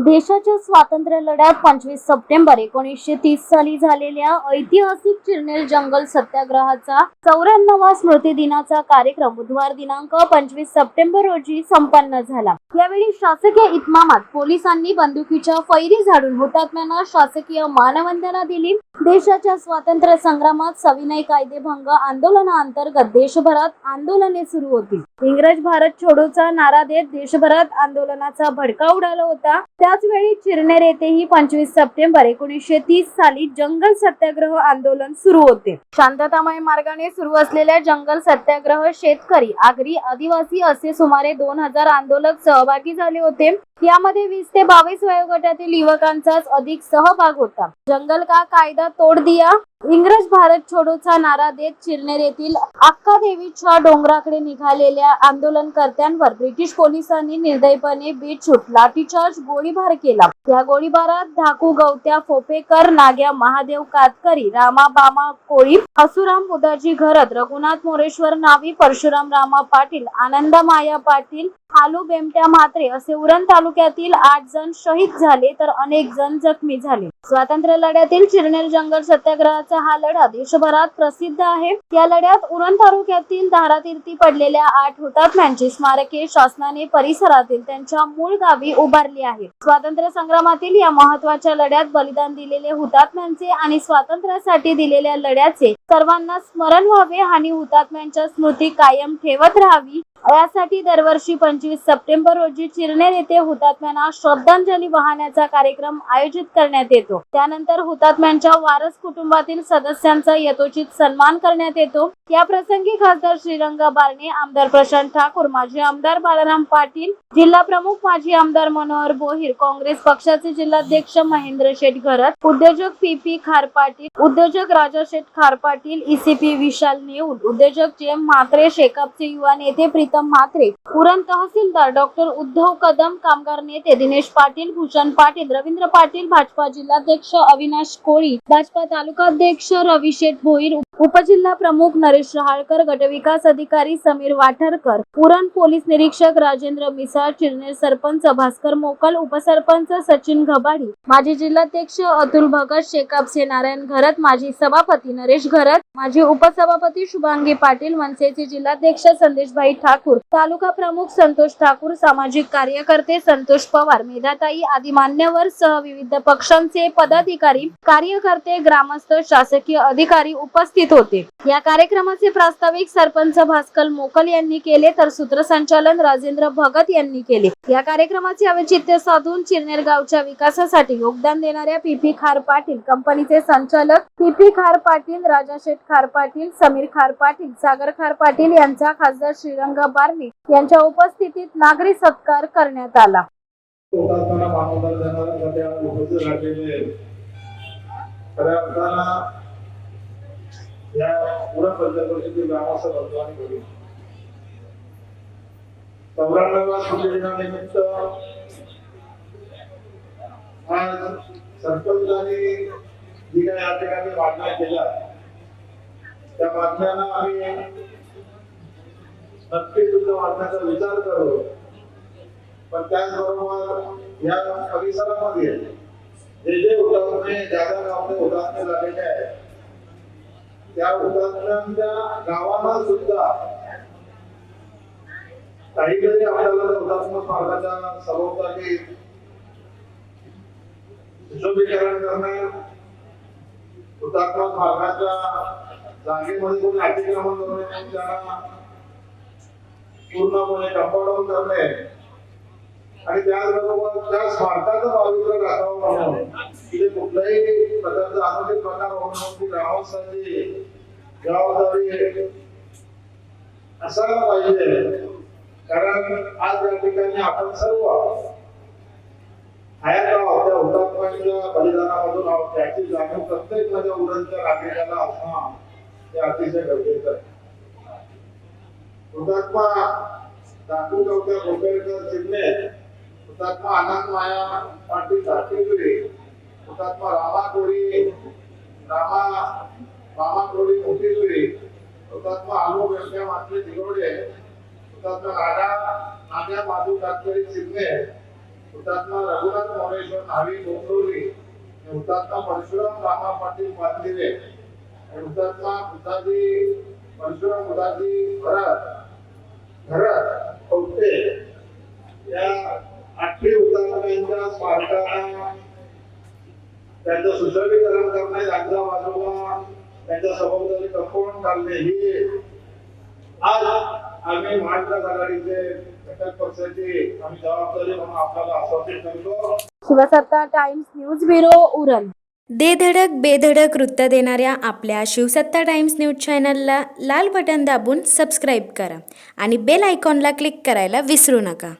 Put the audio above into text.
देशाच्या स्वातंत्र्य लढ्यात 25 सप्टेंबर 1930 साली झालेल्या ऐतिहासिक चिरनेर जंगल सत्याग्रहाचा 94वा स्मृती दिनाचा कार्यक्रम बुधवार दिनांक 25 सप्टेंबर रोजी संपन्न झाला। यावेळी शासकीय इतमामात पोलिसांनी बंदुकीच्या फैरी झाडून हुतात्म्यांना शासकीय मानवंदना दिली। देशाच्या स्वातंत्र्य संग्रामात सविनय कायदेभंग आंदोलनाअंतर्गत देशभरात आंदोलने सुरू होती। इंग्रज भारत छोडोचा नारा देत देशभरात आंदोलनाचा भडका उडाला होता। त्याच वेळी चिरनेर येथेही 25 सप्टेंबर 1930 साली जंगल सत्याग्रह आंदोलन सुरू होते। शांततामय मार्गाने सुरू असलेल्या जंगल सत्याग्रह शेतकरी, आगरी, आदिवासी असे सुमारे 2000 आंदोलक सहभागी झाले होते। यामध्ये 20 ते 22 वयोगटातील युवकांचाच अधिक सहभाग होता। जंगल का कायदा तोड दिया, इंग्रज भारत छोडोचा नारा देत चिरनेर येथील अक्का देवीच्या डोंगराकडे निघालेल्या आंदोलनकर्त्यांवर ब्रिटिश पोलिसांनी निर्दयीपणे बेछूट लाठीचार्ज गोळीबार केला। या गोळीबारात धाकू गवत्या फोपेकर, नाग्या महादेव कातकरी, रामा बामा कोळी, हसुराम बुधाजी घरत, रघुनाथ मोरेश्वर नावी, परशुराम रामा पाटील, आनंदा माया पाटील, आलू बेमट्या म्हात्रे असे उरण तालुक्यातील 8 जण शहीद झाले तर अनेक जण जखमी झाले। स्वातंत्र्य लढ्यातील चिरनेर जंगल सत्याग्रहाचा हा लढा देशभरात प्रसिद्ध आहे। या लढ्यात उरण तालुक्यातील धारातीर्थी पडलेल्या 8 हुतात्म्यांची स्मारके शासनाने परिसरातील त्यांच्या मूळ गावी उभारली आहेत। स्वातंत्र्य संग्रामातील या महत्त्वाच्या लढ्यात बलिदान दिलेले हुतात्म्यांचे आणि स्वातंत्र्यासाठी दिलेल्या लढ्याचे सर्वांना स्मरण व्हावे आणि हुतात्म्यांच्या स्मृती कायम ठेवत राहावी यासाठी दरवर्षी 25 सप्टेंबर रोजी चिरनेर येथे हुतात्म्यांना श्रद्धांजली वाहण्याचा कार्यक्रम आयोजित करण्यात येतो। त्यानंतर हुतात्म्यांच्या वारस कुटुंबातील सदस्यांचा यथोचित सन्मान करण्यात येतो। या प्रसंगी खासदार श्रीरंग बारणे, आमदार प्रशांत ठाकूर, माजी आमदार बालाराम पाटील, जिल्हा प्रमुख माजी आमदार मनोहर भोईर, काँग्रेस पक्षाचे जिल्हाध्यक्ष महेंद्र शेठ घरत, उद्योजक पी खार पाटील, उद्योजक राजा शेठ खार पाटील, ईसीपी विशाल नेऊल, उद्योजक जेम म्हात्रे, शेकापचे युवा नेते प्रीतम म्हात्रे, उरण तहसीलदार डॉक्टर उद्धव कदम, कामगार नेते दिनेश पाटील, भूषण पाटील, रवींद्र पाटील, भाजपा जिल्हाध्यक्ष अविनाश कोळी, भाजपा तालुकाध्यक्ष रवी शेठ भोईर, उपजिल्हा प्रमुख नरेश रहाळकर, गटविकास अधिकारी समीर वाठरकर, उरण पोलीस निरीक्षक राजेंद्र मिसाळ, चिरनेर सरपंच भास्कर मोकल, उपसरपंच सचिन घबाडी, माजी जिल्हाध्यक्ष अतुल भगत, शेकापचे नारायण घरत, माजी सभापती नरेश घरत, माजी उपसभापती शुभांगी पाटील, मनसेचे जिल्हाध्यक्ष संदेशभाई ठाकूर, तालुका प्रमुख संतोष ठाकूर, सामाजिक कार्यकर्ते संतोष पवार, मेधाताई आदी मान्यवर सह विविध पक्षांचे पदाधिकारी, कार्यकर्ते, ग्रामस्थ, शासकीय अधिकारी उपस्थित होते। या कार्यक्रमाचे प्रास्ताविक सरपंच भास्कर मोकल यांनी केले तर सूत्रसंचालन राजेंद्र भगत यांनी केले। या कार्यक्रमाचे औचित्य साधून चिरनेर गावच्या विकासासाठी योगदान देणाऱ्या पी खार पाटील कंपनीचे संचालक पी खार पाटील, राजा शेठ खार पाटील, समीर खार पाटील, सागर खार पाटील यांचा खासदार श्रीरंग बारणे यांच्या उपस्थितीत नागरी सत्कार करण्यात आला। या पुरा पंचवर्षीय ग्रामस्थ बंधवांनी 94व्या स्मृतिदिनानिमित्त आज सरपंचांनी जी काही या ठिकाणी मागण्या केल्या त्या मागण्यांना आम्ही नक्कीच तुमच्या मागण्याचा विचार करू। पण त्याचबरोबर या परिसरामध्ये जे हुतात्मे ज्या गावात हुतात्मे झालेले आहेत त्या हुतात्म्यांच्या गावांना सुद्धा काहीतरी आपल्याला हुतात्मा स्मारकाच्या सभोवताली सुशोभीकरण करणे, हुतात्मा स्मारकाच्या जागेमध्ये कोणी अतिक्रमण करणे, त्यांना पूर्णपणे कंपाऊंड करणे आणि त्याचबरोबर त्या स्मारकाचं पावित्र्य राखावं म्हणून तिथे कुठल्याही प्रकारचा अनुचित प्रकार होऊन ती ग्रामस्थांची जबाबदारी असायला पाहिजे। कारण आज या ठिकाणी आपण सर्व हयात आहोत, त्या हुतात्म्यांच्या बलिदानामधून आहोत, त्याची जाणीव प्रत्येक माझ्या उरणच्या नागरिकाला असणं हे अतिशय गरजेचं आहे। हुतात्मा धाकू गवत्या फोपेकर चिरनेर, हुतात्मा आनंद माया पाटील धाकेजुरी, हुतात्मा रामा कोळी, रामा मामा कोळी मोठीजुरी, हुतात्मा आलू बेमट्या म्हात्रे दिगोडे, हुतात्मा नाग्या महादेव कातकरी चिरनेर हुतात्मा रघुनाथ मोरेश्वर नावी डोंबिवली, हुतात्मा परशुराम रामा पाटील पातलिरे, हुतात्मा मुदाजी परशुराम मुदाजी घरात होते या 8 हुतात्म्यांच्या स्मारकाला त्यांचं सुशोभीकरण करणे, त्यांच्या बाजूला त्यांच्या सभोवताली कंपाऊंड काढणे ही आज आम्ही महाविकास आघाडीचे घटक पक्षाची आम्ही जबाबदारी म्हणून आपल्याला आश्वासित करतो. शिवसत्ता टाइम्स न्यूज ब्युरो उरण. दे धडक बेधडक वृत्त देणाऱ्या आपल्या शिवसत्ता टाइम्स न्यूज चॅनलला लाल बटन दाबून सबस्क्राईब करा आणि बेल आयकॉनला क्लिक करायला विसरू नका.